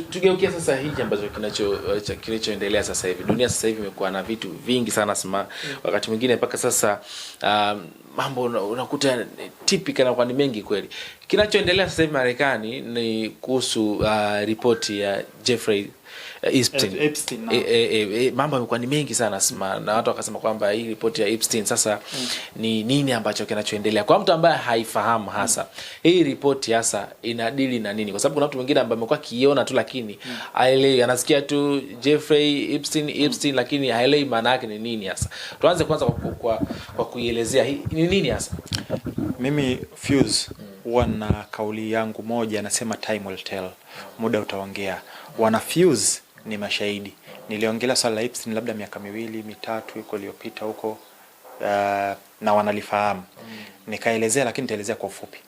Tugeukia sasa hiki ambacho kinachoendelea sasa hivi. Dunia sasa hivi imekuwa na vitu vingi sana wakati mwingine mpaka sasa mambo unakuta typical na kwa ni mengi kweli. Kinachoendelea sasa hivi Marekani ni kuhusu ripoti ya Jeffrey Epstein. Mambo yamekuwa ni mengi sana na watu wakasema kwamba hii ripoti ya Epstein sasa ni nini ambacho kinachoendelea. Kwa mtu ambaye haifahamu hasa hii ripoti hasa inadili na nini, kwa sababu kuna watu wengine ambao wamekuwa kiona tu lakini haelewi, anasikia tu Jeffrey Epstein lakini haelewi maana yake ni nini hasa. Tuanze kwanza kwa kuielezea hii ni nini hasa. Mimi Fuse wana kauli yangu moja, nasema time will tell, muda utaongea. Wana Fuse ni mashahidi. Niliongelea swala la Epstein labda miaka 2-3 iko iliyopita huko, na wanalifahamu. Nikaelezea lakini nitaelezea kwa ufupi.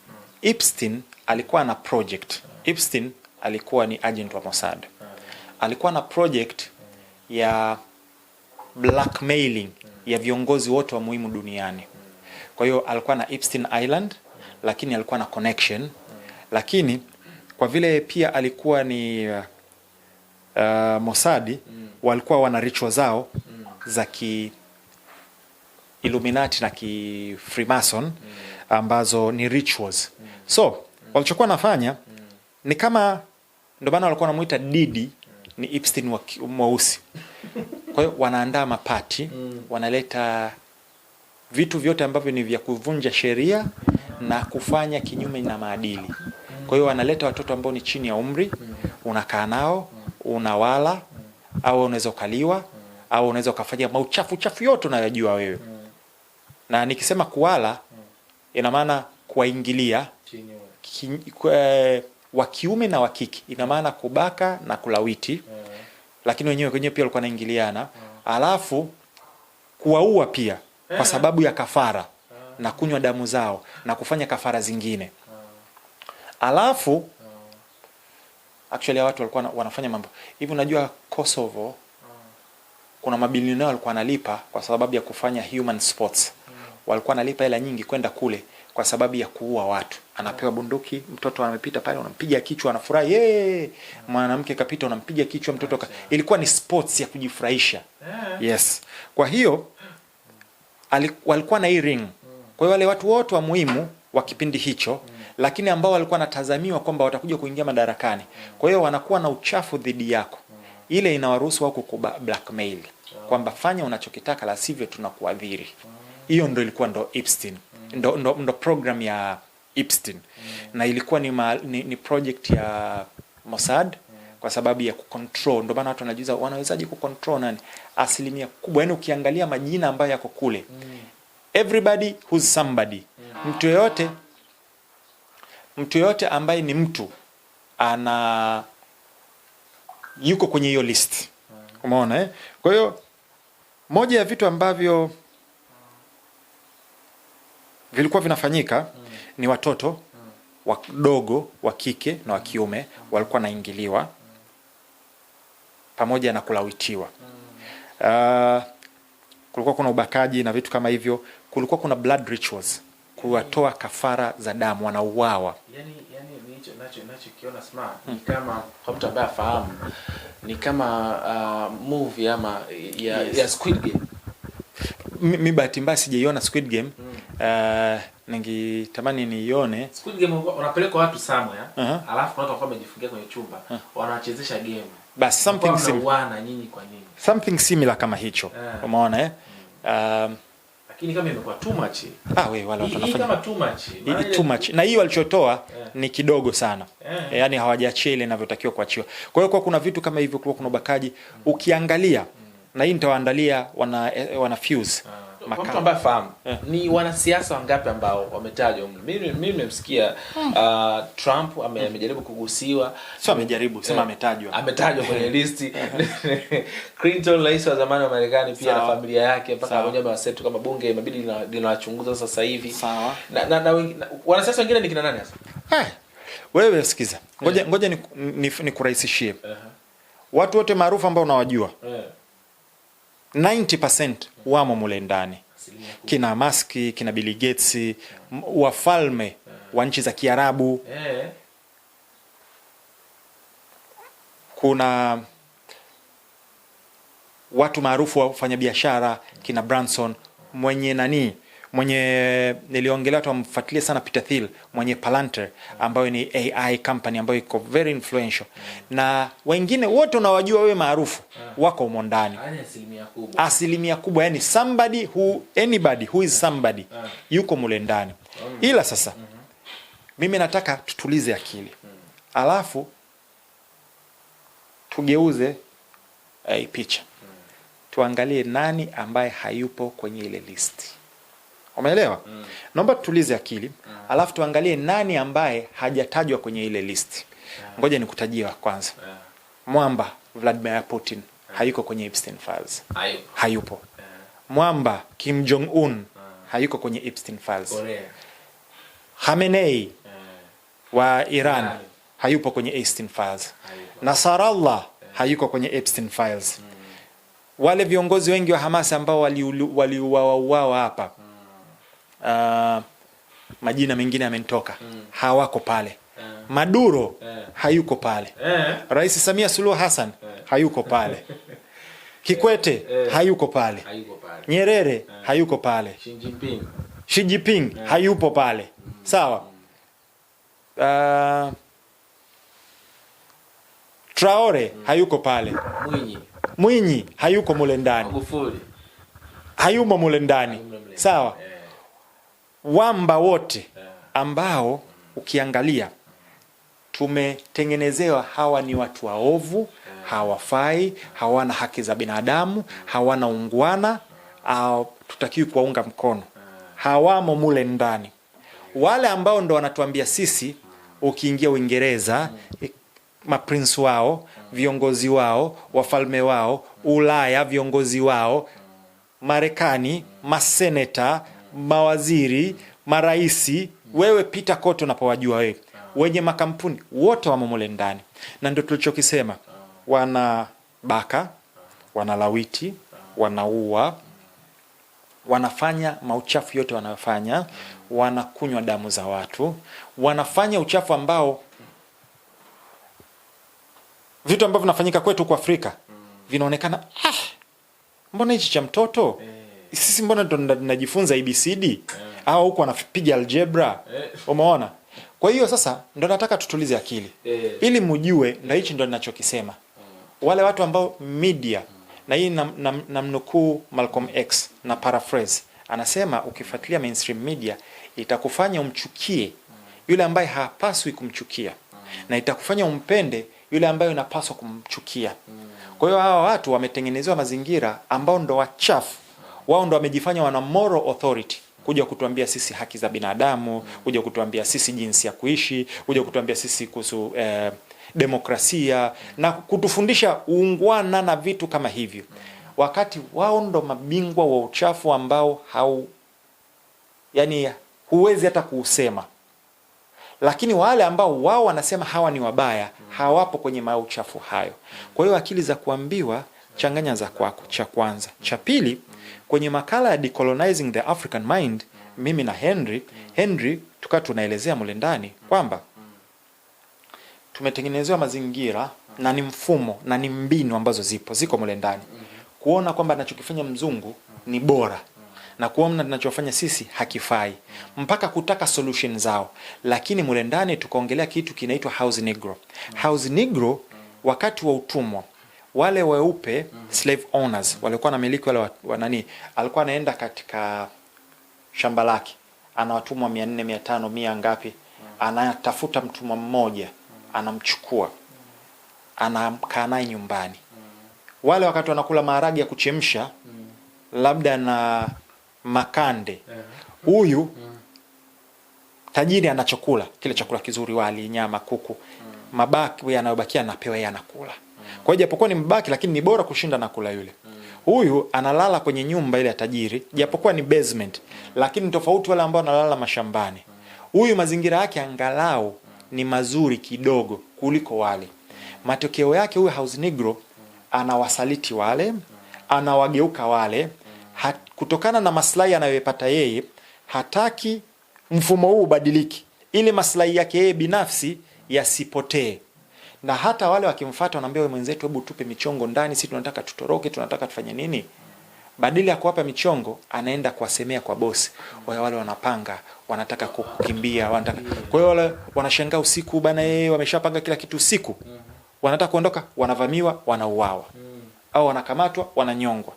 Epstein alikuwa na project. Epstein alikuwa ni agent wa Mossad. Alikuwa na project ya blackmailing ya viongozi wote wa muhimu duniani. Kwa hiyo alikuwa na Epstein Island, lakini alikuwa na connection. Lakini kwa vile pia alikuwa ni Mossad, walikuwa wana ritual zao za ki Illuminati na ki Freemason ambazo ni rituals. So walichokuwa nafanya ni kama, ndio maana walikuwa wanamuita Didi ni Epstein mweusi. Kwa hiyo wanaandaa mapati, wanaleta vitu vyote ambavyo ni vya kuvunja sheria na kufanya kinyume na maadili. Kwa hiyo wanaleta watoto ambao ni chini ya umri, unakaa nao, unawala, au unaweza ukaliwa, au unaweza ukafanya mauchafu yote unayojua wewe. Na nikisema kuwala ina maana kuwaingilia wa kiume na wa kike, ina maana kubaka na kulawiti. Lakini wenyewe pia walikuwa wanaingiliana. Alafu kuwaua pia kwa sababu ya kafara na kunywa damu zao na kufanya kafara zingine. Alafu actually watu walikuwa wanafanya mambo hivi. Unajua Kosovo kuna mabilionea walikuwa wanalipa kwa sababu ya kufanya human sports. Walikuwa wanalipa hela nyingi kwenda kule kwa sababu ya kuua watu. Anapewa bunduki, mtoto amepita pale unampiga kichwa, anafurahi, mwanamke kapita unampiga kichwa mtoto ilikuwa ni sports ya kujifurahisha. Yes. Kwa hiyo walikuwa na hii ring. Kwa hiyo wale watu wote wa muhimu wa kipindi hicho, lakini ambao walikuwa natazamiwa kwamba watakuja kuingia madarakani. Kwa hiyo wanakuwa na uchafu dhidi yako. Ile inawaruhusu wao blackmail kwamba fanya unachokitaka, la sivyo tunakuadhiri. Hiyo ndio ilikuwa ndo Epstein. Ndo program ya Epstein. Na ilikuwa ni project ya Mossad kwa sababu ya kucontrol. Ndio maana watu wanajiuliza wanawezaje kucontrol nani? Asilimia kubwa, yani ukiangalia majina ambayo yako kule, everybody who's somebody. Mtu yote ambaye ni mtu yuko kwenye hiyo list. Umeona Kwa hiyo moja ya vitu ambavyo vilikuwa vinafanyika ni watoto wadogo wa kike na wa kiume walikuwa naingiliwa pamoja na kulawitiwa. Kulikuwa kuna ubakaji na vitu kama hivyo. Kulikuwa kuna blood rituals, kuwatoa kafara za damu, wanauawa. Yani nacho kiona smart ni kama kwa mtu ambaye afahamu ni kama movie ama ya Squid Game. Mimi bahati mbaya sijaiona Squid Game. Ningetamani niione. Squid Game unapeleka watu somewhere, alafu watu wamejifungia kwenye chumba, wanachezesha game. Bas something similar kama hicho. Umeona lakini kama imekuwa too much. Wewe wala watu wanafanya kama too much. Too much. Na hiyo walichotoa ni kidogo sana. Yaani hawajaachia ile inavyotakiwa kuachiwa. Kwa hiyo kuna vitu kama hivyo, kuna ubakaji. Ukiangalia na hii nitawaandalia wana Fuse. Kwa mtu ambaye fahamu, ni wanasiasa wangapi ambao wametajwa? Mimi nimemsikia Trump amejaribu kugusiwa. Sio amejaribu, sema ametajwa. Ametajwa kwenye listi. Clinton, rais wa zamani wa Marekani, pia na familia yake, mpaka wenyewe wasetu kama bunge imebidi linawachunguza sasa hivi. Sawa. Na wanasiasa wengine ni kina nani sasa? Wewe sikiza. Ngoja nikurahisishie. Watu wote maarufu ambao unawajua. 90% wamo mule ndani. Kina Musk, kina Bill Gates, wafalme wa nchi za Kiarabu. kuna watu maarufu wafanya biashara kina Branson, mwenye niliongelea watu wamfuatilie sana Peter Thiel, mwenye Palantir ambayo ni AI company ambayo iko very influential, na wengine wote unawajua wewe maarufu wako humo ndani. Asilimia kubwa, yani anybody who is somebody yuko mule ndani. Ila sasa mimi nataka tutulize akili, alafu tugeuze picha, tuangalie nani ambaye hayupo kwenye ile listi. Umeelewa? Naomba tutulize akili, alafu tuangalie nani ambaye hajatajwa kwenye ile listi. Ngoja nikutajie kwanza. Mwamba Vladimir Putin hayuko kwenye Epstein Files. Hayupo. Mwamba Kim Jong Un hayuko kwenye Epstein Files. Khamenei wa Iran hayupo kwenye Epstein Files. Nasrallah hayuko kwenye Epstein Files. Wale viongozi wengi wa Hamas ambao waliuawa hapa, majina mengine yamenitoka, hawako pale. Maduro hayuko pale. Rais Samia Suluhu Hassan hayuko pale. Kikwete hayuko pale. Nyerere hayuko pale. Xi Jinping hayupo pale. Sawa. Traore hayuko pale. Mwinyi hayuko mule ndani. Hayumo mule ndani. Sawa. Wamba wote ambao ukiangalia tumetengenezewa hawa ni watu waovu, hawafai, hawana haki za binadamu, hawana ungwana, tutakiwi kuwaunga mkono. Hawamo mule ndani. Wale ambao ndo wanatuambia sisi, ukiingia Uingereza, maprince wao, viongozi wao, wafalme wao, Ulaya viongozi wao, Marekani, maseneta, mawaziri, maraisi, wewe pita kote unapowajua wewe, wenye makampuni wote wamo mule ndani. Na ndio tulichokisema, wanabaka, wanalawiti, wanaua, wanafanya mauchafu yote wanayofanya, wanakunywa damu za watu, wanafanya uchafu ambao vitu ambavyo vinafanyika kwetu kwa Afrika vinaonekana mbona hichi cha mtoto? Sisi mbona tunajifunza ABCD? Au huko wanapiga algebra? Umeona? Kwa hiyo sasa ndo nataka tutulize akili. Ili mjue ndo hichi ndo ninachokisema. Wale watu ambao media, na hii namnukuu Malcolm X na paraphrase, anasema ukifuatilia mainstream media itakufanya umchukie yule ambaye hapaswi kumchukia, na itakufanya umpende yule ambaye unapaswa kumchukia. Kwa hiyo hawa watu wametengenezewa mazingira ambao ndo wachafu. Wao ndo wamejifanya wana moral authority, kuja kutuambia sisi haki za binadamu, kuja kutuambia sisi jinsi ya kuishi, kuja kutuambia sisi kuhusu demokrasia, na kutufundisha uungwana na vitu kama hivyo. Wakati wao ndo mabingwa wa uchafu ambao yani huwezi hata kuusema. Lakini wale ambao wao wanasema hawa ni wabaya, hawapo kwenye mauchafu hayo. Kwa hiyo akili za kuambiwa changanya za kwako, cha kwanza. Cha pili, kwenye makala ya Decolonizing the African Mind, mimi na Henry tukawa tunaelezea mule ndani kwamba tumetengenezewa mazingira na ni mfumo na ni mbinu ambazo ziko mule ndani kuona kwamba anachokifanya mzungu ni bora, na kuona tunachofanya sisi hakifai, mpaka kutaka solution zao. Lakini mule ndani tukaongelea kitu kinaitwa house negro. House negro, wakati wa utumwa, wale weupe slave owners walikuwa na miliki wale wanani, alikuwa anaenda katika shamba lake, ana watumwa 400 500 100 ngapi, anatafuta mtumwa mmoja, anamchukua, anakaa naye nyumbani. Wale wakati wanakula maharage ya kuchemsha labda na makande, huyu tajiri anachokula kile chakula kizuri, wali, nyama, kuku, mabaki yanayobakia anapewa yeye, anakula. Kwa hiyo japokuwa ni mbaki, lakini ni bora kushinda na kula yule. Huyu analala kwenye nyumba ile ya tajiri, japokuwa ni basement, lakini tofauti wale ambao analala mashambani. Huyu mazingira yake angalau ni mazuri kidogo kuliko wale. Matokeo yake huyu house negro anawasaliti wale, anawageuka wale, kutokana na maslahi anayopata yeye. Hataki mfumo huu ubadiliki ili maslahi yake yeye binafsi yasipotee. Na hata wale wakimfuata wanaambia, wewe mwenzetu, hebu tupe michongo ndani, sisi tunataka tutoroke, tunataka tufanye nini. Badala ya kuwapa michongo, anaenda kuwasemea kwa bosi. Wale wanapanga, wanataka kukimbia, wanataka. Kwa hiyo wale wanashangaa usiku bana, wameshapanga kila kitu usiku. Wanataka kuondoka, wanavamiwa, wanauawa. Au wanakamatwa, wananyongwa.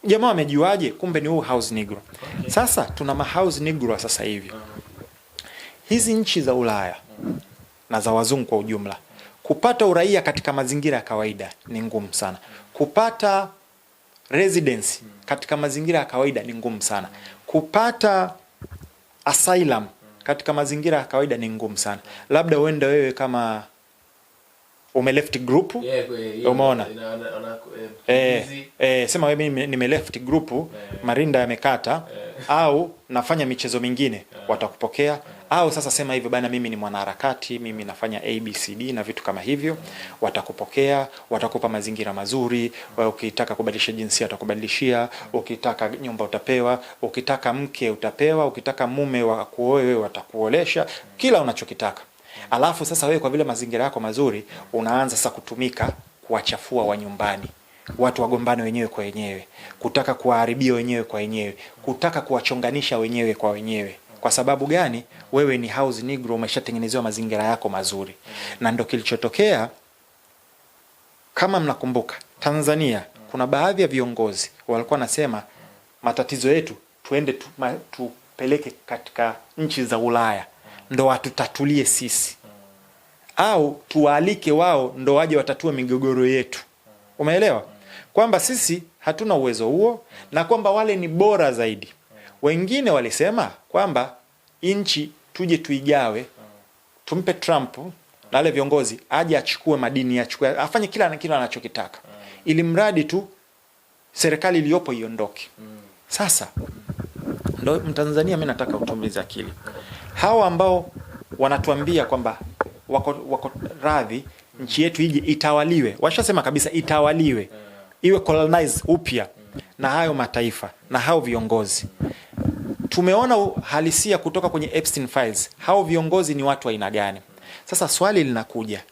Jamaa wamejuaje? Kumbe ni house negro. Sasa tuna house negro sasa hivi. Hizi nchi za Ulaya na za wazungu kwa ujumla, kupata uraia katika mazingira ya kawaida ni ngumu sana. Kupata residence katika mazingira ya kawaida ni ngumu sana. Kupata asylum katika mazingira ya kawaida ni ngumu sana. Labda uende wewe kama left group, umeona, sema wewe nime left group, marinda yamekata, au nafanya michezo mingine, watakupokea. Au sasa sema hivyo bana, mimi ni mwanaharakati, mimi nafanya ABCD na vitu kama hivyo, watakupokea, watakupa mazingira mazuri. Ukitaka kubadilisha jinsia watakubadilishia, ukitaka nyumba utapewa, ukitaka mke utapewa, ukitaka mume wa kuoe wewe watakuolesha, kila unachokitaka. Alafu sasa wewe kwa vile mazingira yako mazuri, unaanza sasa kutumika kuwachafua wa nyumbani. Watu wagombane wenyewe kwa wenyewe, kutaka kuwaharibia wenyewe kwa wenyewe, kutaka kuwachonganisha wenyewe kwa wenyewe. Kwa sababu gani? Wewe ni house negro, umeshatengenezewa mazingira yako mazuri. Na ndio kilichotokea. Kama mnakumbuka, Tanzania kuna baadhi ya viongozi walikuwa nasema matatizo yetu tuende tupeleke katika nchi za Ulaya ndo watutatulie sisi, au tuwaalike wao ndo waje watatue migogoro yetu. Umeelewa? Kwamba sisi hatuna uwezo huo na kwamba wale ni bora zaidi. Wengine walisema kwamba nchi tuje tuigawe, tumpe Trump na wale viongozi aje achukue madini, afanye kila anachokitaka, ili mradi tu serikali iliyopo iondoke. Sasa ndo Mtanzania, mimi nataka utumize akili. Hawa ambao wanatuambia kwamba wako radhi nchi yetu ije itawaliwe, washasema kabisa itawaliwe, iwe colonize upya na hayo mataifa na hao viongozi. Tumeona halisia kutoka kwenye Epstein Files. Hao viongozi ni watu wa aina gani? Sasa swali linakuja,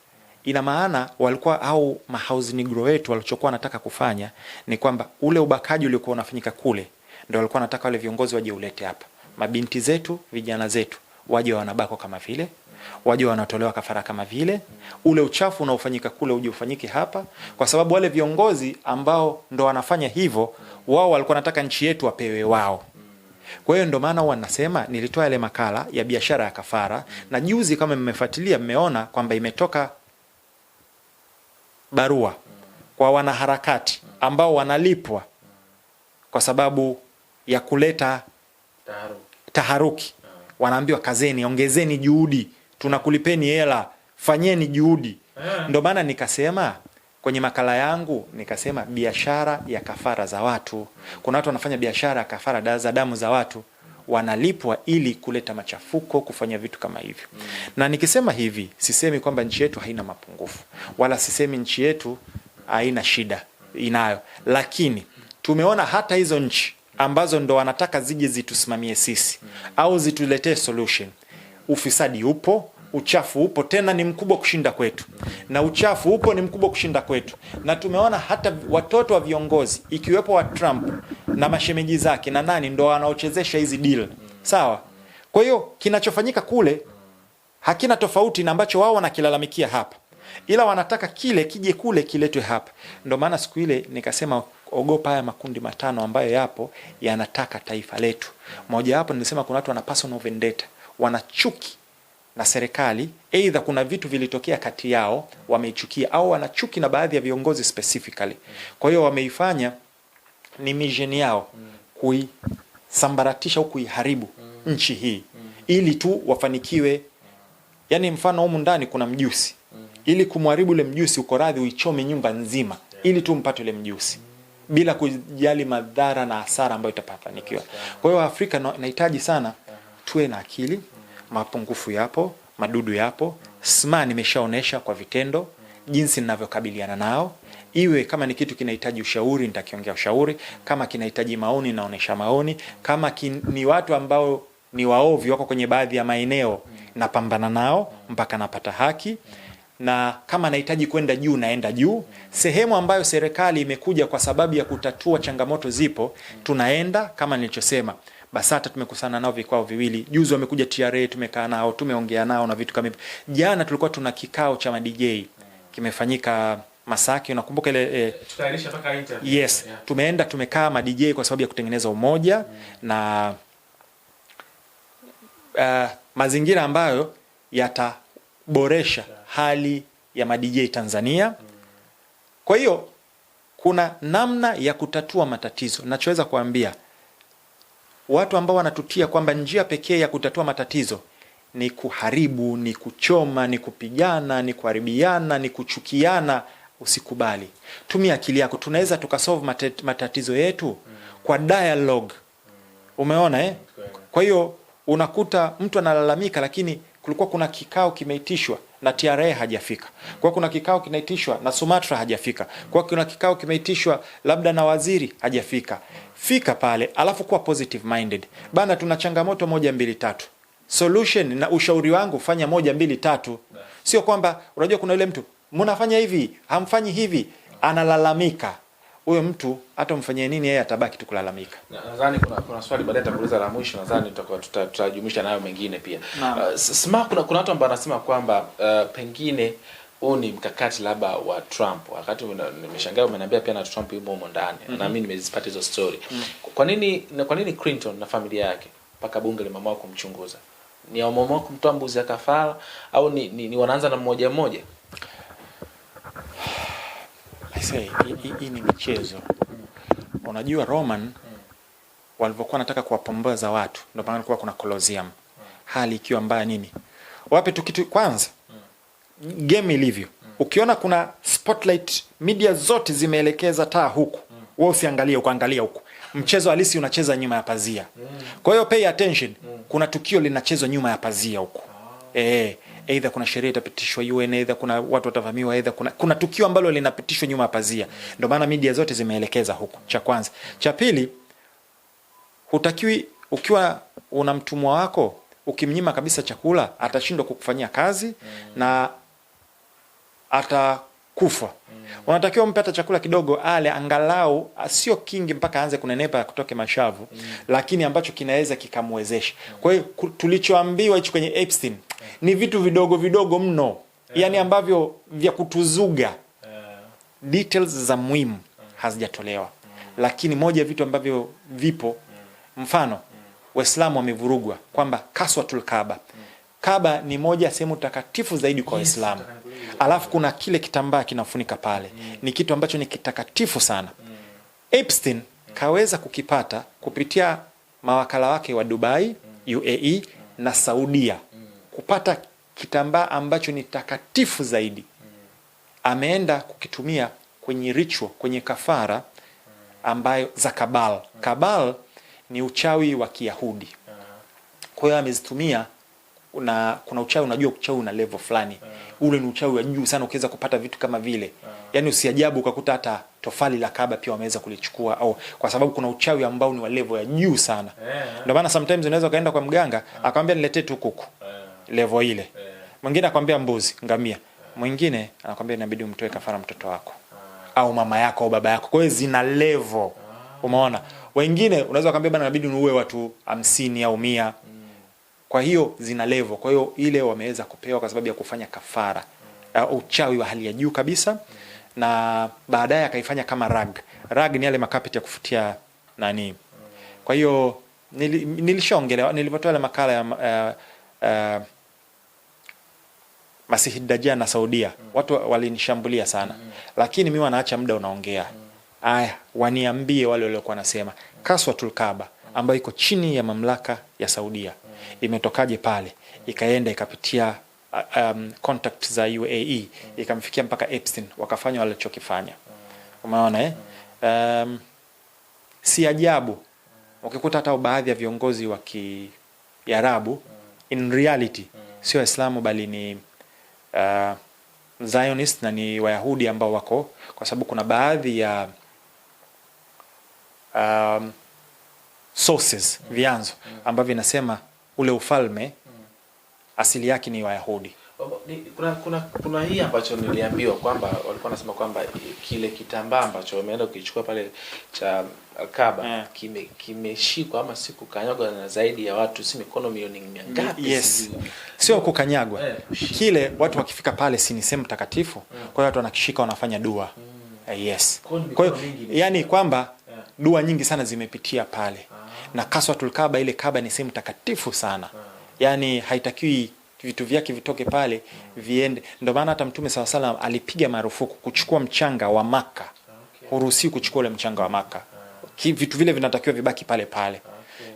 ina maana walikuwa au house negro wetu walichokuwa wanataka kufanya ni kwamba ule ubakaji uliokuwa unafanyika kule ndio walikuwa wanataka wale viongozi waje ulete hapa. Mabinti zetu, vijana zetu waje wanabako kama vile, waje wanatolewa kafara kama vile, ule uchafu unaofanyika kule uje ufanyike hapa, kwa sababu wale viongozi ambao ndo wanafanya hivyo, wao walikuwa wanataka nchi yetu wapewe wao. Kwa hiyo ndo maana wanasema, nilitoa ile makala ya biashara ya kafara, na juzi kama mmefuatilia mmeona kwamba imetoka barua kwa wanaharakati ambao wanalipwa kwa sababu ya kuleta taharuki. Wanaambiwa kazeni, ongezeni juhudi, tunakulipeni hela, fanyeni juhudi. Ndio maana nikasema kwenye makala yangu, nikasema biashara ya kafara za watu. Kuna watu wanafanya biashara ya kafara za damu za watu, wanalipwa ili kuleta machafuko, kufanya vitu kama hivyo. Na nikisema hivi, sisemi kwamba nchi yetu haina mapungufu, wala sisemi nchi yetu haina shida, inayo. Lakini tumeona hata hizo nchi ambazo ndo wanataka zije zitusimamie sisi au zituletee solution, ufisadi upo, uchafu upo, tena ni mkubwa kushinda kwetu, na uchafu upo ni mkubwa kushinda kwetu. Na tumeona hata watoto wa viongozi ikiwepo wa Trump na mashemeji zake na nani ndo wanaochezesha hizi deal. Sawa? Kwa hiyo kinachofanyika kule hakina tofauti na ambacho wao wanakilalamikia hapa, ila wanataka kile kije kule kiletwe hapa. Ndio maana siku ile nikasema ogopa haya makundi matano ambayo yapo yanataka taifa letu. Moja hapo nilisema kuna watu wana personal vendetta, wanachuki na serikali, aidha kuna vitu vilitokea kati yao wameichukia, au wanachuki na baadhi ya viongozi specifically. Kwa hiyo wameifanya ni mission yao kuisambaratisha au kuiharibu nchi hii ili tu wafanikiwe. Yani mfano humu ndani kuna mjusi, ili kumharibu ile mjusi uko radhi uichome nyumba nzima ili tu mpate ile mjusi bila kujali madhara na hasara ambayo itapafanikiwa. Kwa hiyo Afrika inahitaji sana tuwe na akili. Mapungufu yapo, madudu yapo, SMA nimeshaonesha kwa vitendo jinsi ninavyokabiliana nao. Iwe kama ni kitu kinahitaji ushauri nitakiongea ushauri, kama kinahitaji maoni naonesha maoni, kama ni watu ambao ni waovu wako kwenye baadhi ya maeneo napambana nao mpaka napata haki. na kama anahitaji kwenda juu naenda juu. Sehemu ambayo serikali imekuja kwa sababu ya kutatua changamoto zipo, tunaenda. Kama nilichosema, BASATA tumekusana nao vikao viwili. Juzi wamekuja TRA, tumekaa nao, tumeongea nao na vitu kama hivyo. Jana tulikuwa tuna kikao cha DJ kimefanyika Masaki, unakumbuka ile tutairisha mpaka interview. Yes, yeah. Tumeenda tumekaa DJ kwa sababu ya kutengeneza umoja na mazingira ambayo yataboresha hali ya DJ Tanzania. Kwa hiyo kuna namna ya kutatua matatizo. Nachoweza kuambia watu ambao wanatutia kwamba njia pekee ya kutatua matatizo ni kuharibu, ni kuchoma, ni kupigana, ni kuharibiana, ni kuchukiana, usikubali. Tumia akili yako. Tunaweza tukasolve matatizo yetu kwa dialogue. Umeona Kwa hiyo unakuta mtu analalamika, lakini kulikuwa kuna kikao kimeitishwa na TRA hajafika. Kwa kuna kikao kinaitishwa na Sumatra hajafika. Kwa kuna kikao kimeitishwa labda na waziri hajafika. Fika pale, alafu kuwa positive minded. Bana, tuna changamoto 1 2 3. Solution na ushauri wangu, fanya 1 2 3. Sio kwamba unajua kuna yule mtu mnafanya hivi, hamfanyi hivi, analalamika. Huyo mtu hata mfanyie nini, yeye atabaki tu kulalamika. Nadhani kuna swali baadaye nitakuuliza la mwisho, nadhani tutajumuisha nayo mengine pia. Sema kuna watu ambao wanasema kwamba pengine huu ni mkakati labda wa Trump. Wakati nimeshangaa umeniambia pia na Trump yumo humo ndani. Na mimi nimezipata hizo story. Kwa nini Clinton na familia yake mpaka bunge limeamua kumchunguza? Ni wameamua kumtoa mbuzi ya kafara au ni wanaanza na mmoja mmoja? Hii ni michezo. Unajua Roman walivyokuwa nataka kuwapomboza watu, ndio maana kulikuwa kuna Colosseum. Hali ikiwa mbaya nini? Wape tu kitu kwanza. Game ilivyo. Ukiona kuna spotlight, media zote zimeelekeza taa huku. Wewe usiangalie, ukaangalia huku. Mchezo halisi unacheza nyuma ya pazia. Kwa hiyo pay attention. Kuna tukio linachezwa nyuma ya pazia huku. Either kuna sheria itapitishwa UN, either kuna watu watavamiwa, either kuna tukio ambalo linapitishwa nyuma ya pazia. Ndio maana media zote zimeelekeza huko. Cha kwanza. Cha pili, hutakiwi ukiwa una mtumwa wako, ukimnyima kabisa chakula, atashindwa kukufanyia kazi na atakufa. Unatakiwa umpe hata chakula kidogo ale, angalau sio kingi mpaka aanze kunenepa kutoke mashavu, lakini ambacho kinaweza kikamwezesha. Kwa hiyo tulichoambiwa hicho kwenye Epstein ni vitu vidogo vidogo mno, yani ambavyo vya kutuzuga. Details za muhimu hazijatolewa. Lakini moja vitu ambavyo vipo, mfano Waislamu wamevurugwa kwamba Kaswatul Kaaba. Kaaba ni moja sehemu takatifu zaidi kwa Waislamu. Alafu kuna kile kitambaa kinafunika pale. Ni kitu ambacho ni kitakatifu sana. Epstein kaweza kukipata kupitia mawakala wake wa Dubai, UAE na Saudia. Kupata kitambaa ambacho ni takatifu zaidi. Ameenda kukitumia kwenye ritual, kwenye kafara ambayo za Kabal. Kabal ni uchawi wa Kiyahudi. Kwa hiyo amezitumia. Kuna uchawi, unajua uchawi una level fulani. Ule ni uchawi wa juu sana, ukiweza kupata vitu kama vile. Yaani usiajabu ukakuta hata tofali la Kaaba pia wameweza kulichukua, au kwa sababu kuna uchawi ambao ni wa level ya juu sana. Ndio maana sometimes unaweza kaenda kwa mganga akamwambia niletee tu kuku. Level ile. Mwingine akwambia mbuzi, ngamia. Mwingine anakwambia inabidi umtoe kafara mtoto wako au mama yako au baba yako. Kwa hiyo zina level. Umeona? Wengine unaweza kumwambia bana inabidi uue watu 50 au 100. Kwa hiyo zina level. Kwa hiyo ile wameweza kupewa kwa sababu ya kufanya kafara. Uchawi wa hali ya juu kabisa. Na baadaye akaifanya kama rag. Rag ni yale makapeti ya kufutia nani. Kwa hiyo nilishaongelea nilipotoa ile makala ya Masihi Dajjal na Saudia. Watu walinishambulia sana. Lakini mimi wanaacha muda unaongea. Aya, waniambie wale waliokuwa nasema Kaswatul Kaaba ambayo iko chini ya mamlaka ya Saudia. Imetokaje pale? Ikaenda ikapitia contact za UAE, ikamfikia mpaka Epstein, wakafanya walichokifanya. Umeona si ajabu ukikuta hata baadhi ya viongozi wa Kiarabu in reality sio Waislamu bali ni Zionist na ni Wayahudi ambao wako, kwa sababu kuna baadhi ya sources, vyanzo ambavyo vinasema ule ufalme asili yake ni Wayahudi. Kuna hii ambacho niliambiwa kwamba walikuwa wanasema kwamba kile kitambaa ambacho wameenda ukichukua pale cha Al-Kaaba kimeshikwa ama si kukanyagwa na zaidi ya watu, si mikono milioni ngapi? Yes. Sio kukanyagwa. Kile watu wakifika pale si ni sehemu takatifu. Kwa hiyo watu wanakishika wanafanya dua. Yes. Kwa hiyo yani kwamba dua nyingi sana zimepitia pale. Na Kaswatul Kaaba, ile Kaaba ni sehemu takatifu sana. Yani haitakiwi vitu vyake vitoke pale viende. Ndio maana hata Mtume SAW alipiga marufuku kuchukua mchanga wa Maka. Huruhusi kuchukua ule mchanga wa Maka. Vitu vile vinatakiwa vibaki pale pale.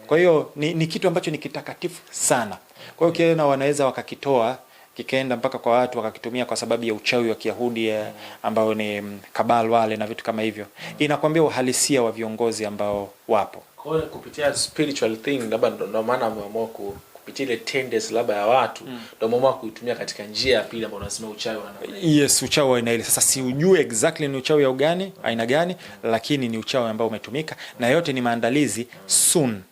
Kwa hiyo ni kitu ambacho ni kitakatifu sana. Kwa hiyo kiona wanaweza wakakitoa kikaenda mpaka kwa watu wakakitumia kwa sababu ya uchawi wa Kiyahudi ambao ni kabal wale na vitu kama hivyo. Inakwambia uhalisia wa viongozi ambao wapo. Kwa hiyo kupitia spiritual thing labda ndio maana wameamua kupitia ile tendency labda ya watu ndio wameamua kuitumia katika njia ya pili ambayo unasema uchawi wana. Yes, uchawi wa aina ile. Sasa si ujue exactly ni uchawi gani, aina gani, lakini ni uchawi ambao umetumika na yote ni maandalizi soon.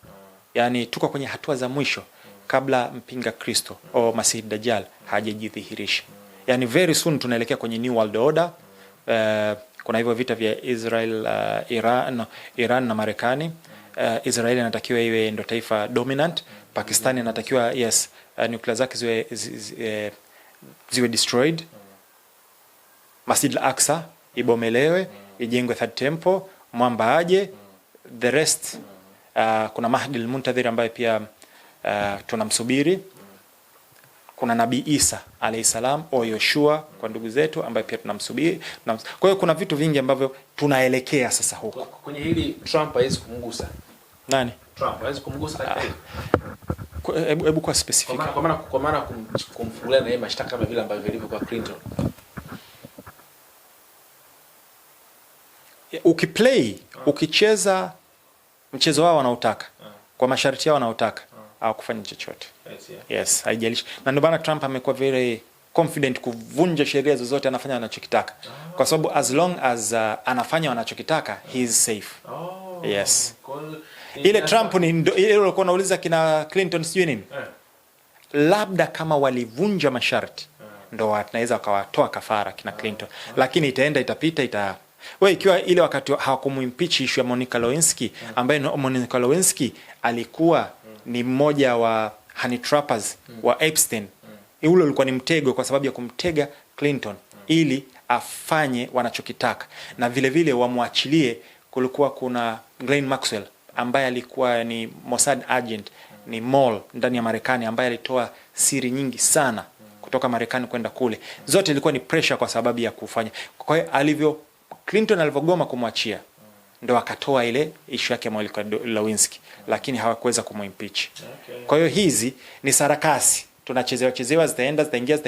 Yani tuko kwenye hatua za mwisho kabla mpinga Kristo au Masih Dajjal hajajidhihirisha. Yani very soon tunaelekea kwenye new world order. Kuna hivyo vita vya Israel, Iran na Marekani. Israel inatakiwa iwe ndo taifa dominant. Pakistan inatakiwa nuclear zake ziwe destroyed. Masjid al-Aqsa ibomelewe, ijengwe third temple, mwamba aje, the rest. Kuna Mahdi al-Muntadhir ambaye pia tunamsubiri. Kuna Nabii Isa alayhi salam au Yoshua kwa ndugu zetu ambaye pia tunamsubiri. Kwa hiyo kuna vitu vingi ambavyo tunaelekea sasa huko. Kwenye hili Trump hawezi kumgusa. Nani? Trump hawezi kumgusa katika hili. Hebu kwa specific. Kwa maana kumfungulia na yeye mashtaka kama vile ambavyo vilivyo kwa Clinton. Ukicheza mchezo wao wanaotaka kwa masharti yao wanaotaka au kufanya chochote. Yes, haijalishi. Na ndio maana Trump amekuwa very confident kuvunja sheria zozote, anafanya anachokitaka. Kwa sababu as long as anafanya anachokitaka, he is safe. Yes. Ile Trump ni ile ulikuwa unauliza kina Clinton sijui nini? Labda kama walivunja masharti ndio wanaweza wakawatoa kafara kina Clinton. Lakini itapita. Wewe ikiwa ile wakati hawakumimpeach issue ya Monica Lewinsky ambaye Monica Lewinsky alikuwa ni mmoja wa honey trappers wa Epstein. Ule ulikuwa ni mtego kwa sababu ya kumtega Clinton ili afanye wanachokitaka. Na vile vile wamwachilie. Kulikuwa kuna Ghislaine Maxwell ambaye alikuwa ni Mossad agent, ni mole ndani ya Marekani ambaye alitoa siri nyingi sana kutoka Marekani kwenda kule. Zote ilikuwa ni pressure kwa sababu ya kufanya. Kwa hiyo Clinton alivyogoma kumwachia ndo akatoa ile issue yake Monica Lewinsky, lakini hawakuweza kumimpeach. Kwa hiyo hizi ni sarakasi tunachezewa zitaingia.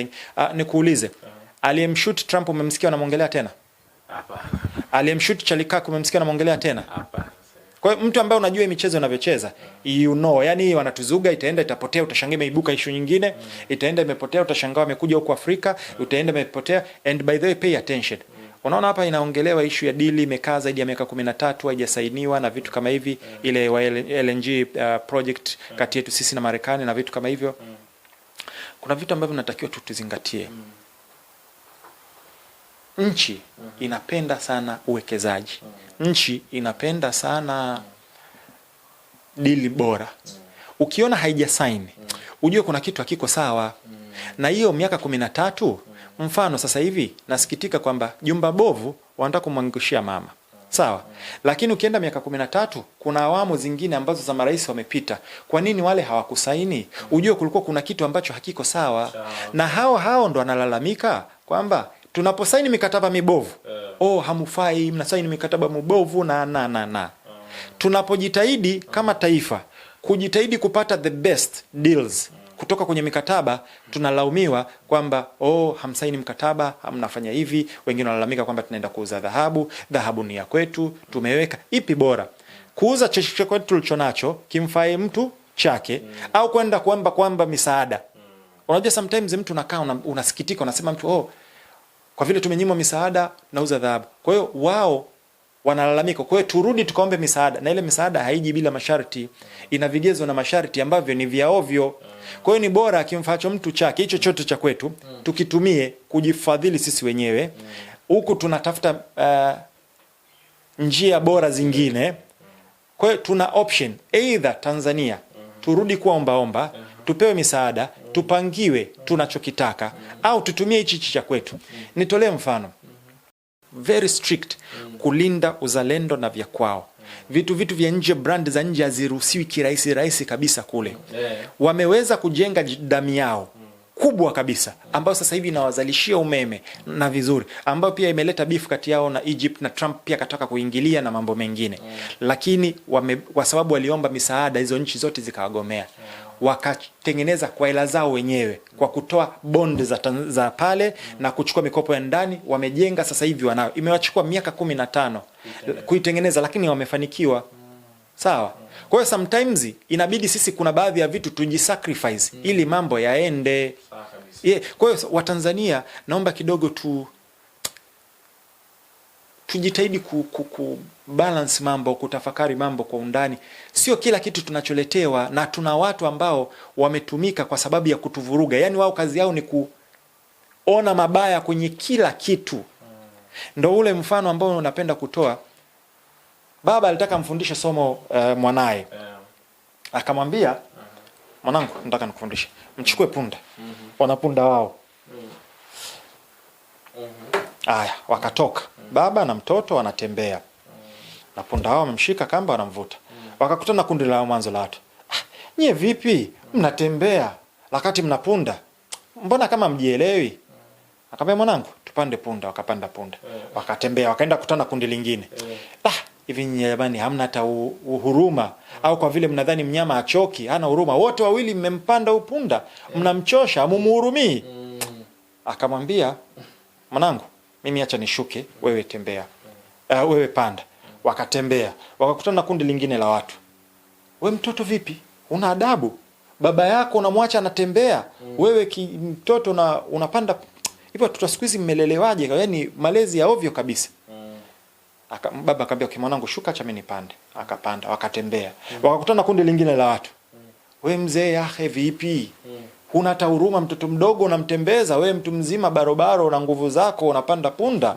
Nikuulize, aliyemshoot Trump umemsikia anamuongelea tena? Hapana. Aliyemshoot Chalikak umemsikia anamuongelea tena? Hapana. Kwa hiyo mtu ambaye unajua michezo inavyocheza, yani wanatuzuga, itaenda itapotea, utashangaa imeibuka issue nyingine, itaenda imepotea, utashangaa amekuja huko Afrika, utaenda imepotea. And by the way, pay attention. Unaona hapa inaongelewa issue ya deal imekaa zaidi ya miaka 13 haijasainiwa na vitu kama hivi, ile wa LNG project kati yetu sisi na Marekani na vitu kama hivyo. Kuna vitu ambavyo tunatakiwa tuzingatie. Nchi inapenda sana uwekezaji. Nchi inapenda sana deal bora. Ukiona haijasaini, ujue kuna kitu hakiko sawa. Na hiyo miaka 13, mfano sasa hivi nasikitika kwamba jumba bovu wanataka kumwangushia mama. Sawa. Lakini ukienda miaka 13 kuna awamu zingine ambazo za marais wamepita. Kwa nini wale hawakusaini? Ujue kulikuwa kuna kitu ambacho hakiko sawa. Na hao ndo wanalalamika kwamba tunaposaini mikataba mibovu, hamufai, mnasaini mikataba mibovu na. Tunapojitahidi kama taifa kujitahidi kupata the best deals kutoka kwenye mikataba, tunalaumiwa kwamba hamsaini mkataba, hamnafanya hivi. Wengine wanalalamika kwamba tunaenda kuuza dhahabu ni ya kwetu, tumeweka ipi bora? Kuuza chochote kwetu tulichonacho kimfae mtu chake au kwenda kwamba misaada. Unajua sometimes mtu unakaa unasikitika, unasema mtu kwa vile tumenyimwa misaada nauza dhahabu. Kwa hiyo wao wanalalamika. Kwa hiyo turudi tukaombe misaada, na ile misaada haiji bila masharti, ina vigezo na masharti ambavyo ni vya ovyo. Kwa hiyo ni bora akimfacho mtu chake hicho chote cha kwetu tukitumie kujifadhili sisi wenyewe, huku tunatafuta njia bora zingine. Kwa hiyo tuna option either Tanzania turudi kuwa ombaomba, tupewe misaada, tupangiwe tunachokitaka, au tutumie hichi cha kwetu. Nitolee mfano very strict kulinda uzalendo na vya kwao. Vitu vya nje, brand za nje haziruhusiwi kirahisi kabisa kule. Wameweza kujenga damu yao kubwa kabisa, ambayo sasa hivi inawazalishia umeme na vizuri, ambayo pia imeleta beef kati yao na Egypt, na Trump pia kataka kuingilia na mambo mengine. Lakini kwa sababu waliomba misaada, hizo nchi zote zikawagomea. Wakatengeneza kwa hela zao wenyewe kwa kutoa bond za pale na kuchukua mikopo ya ndani. Wamejenga sasa hivi wanao, imewachukua miaka 15 kuitengeneza, lakini wamefanikiwa. Sawa. Kwa hiyo sometimes inabidi sisi kuna baadhi ya vitu tujisacrifice ili mambo yaende. Kwa hiyo Watanzania, naomba kidogo tujitahidi balance mambo, kutafakari mambo kwa undani. Sio kila kitu tunacholetewa, na tuna watu ambao wametumika kwa sababu ya kutuvuruga. Yani wao kazi yao ni kuona mabaya kwenye kila kitu. Ndio ule mfano ambao unapenda kutoa. Baba alitaka mfundishe somo mwanae. Akamwambia, mwanangu, nataka nikufundishe. Mchukue punda. Wanapunda wao. Aya, wakatoka. Baba na mtoto wanatembea. Na punda wao wamemshika kamba, wanamvuta. Wakakutana kundi la mwanzo la watu. Nyie vipi? Mnatembea wakati mnapunda. Mbona kama mjielewi? Akamwambia, mwanangu, tupande punda. Wakapanda punda. Wakatembea, wakaenda kutana kundi lingine. Hivi nyabani hamna hata uhuruma, au kwa vile mnadhani mnyama achoki, hana huruma? Wote wawili mmempanda upunda, mnamchosha, hamumhurumii. Akamwambia, mwanangu, mimi acha nishuke, wewe tembea. Wewe panda. Wakatembea, wakakutana kundi lingine la watu. Wewe mtoto vipi? Una adabu? Baba yako unamwacha anatembea, wewe mtoto unapanda. Hivyo tutasikizi mmelelewaje? Yaani malezi ya ovyo kabisa. Baba akamwambia, okay mwanangu, shuka, acha mimi nipande. Akapanda, wakatembea. Wakakutana kundi lingine la watu. Wewe mzee yahe vipi? Huna hata huruma, mtoto mdogo unamtembeza, wewe mtu mzima barobaro na nguvu zako unapanda punda.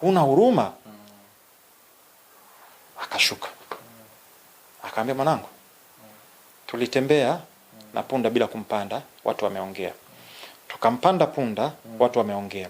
Huna huruma? Akashuka. Akaambia, mwanangu, tulitembea na punda bila kumpanda, watu wameongea. Tukampanda punda, watu wameongea.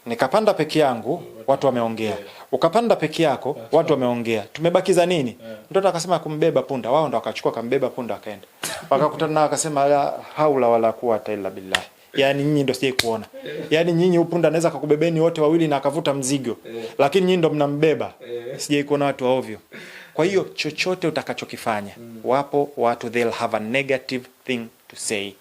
Nikapanda peke yangu, watu wameongea. Ukapanda peke yako, watu wameongea. Tumebakiza nini? Mtoto akasema kumbeba punda. Wao ndo wakachukua kambeba punda akaenda. Wakakutana nao akasema, la haula wala quwwata illa billah. Yaani nyinyi ndo sije kuona. Yaani nyinyi upunda anaweza kukubebeni wote wawili na akavuta mzigo. Lakini nyinyi ndo mnambeba. Sije kuona watu wa ovyo. Kwa hiyo chochote utakachokifanya, wapo watu they'll have a negative thing to say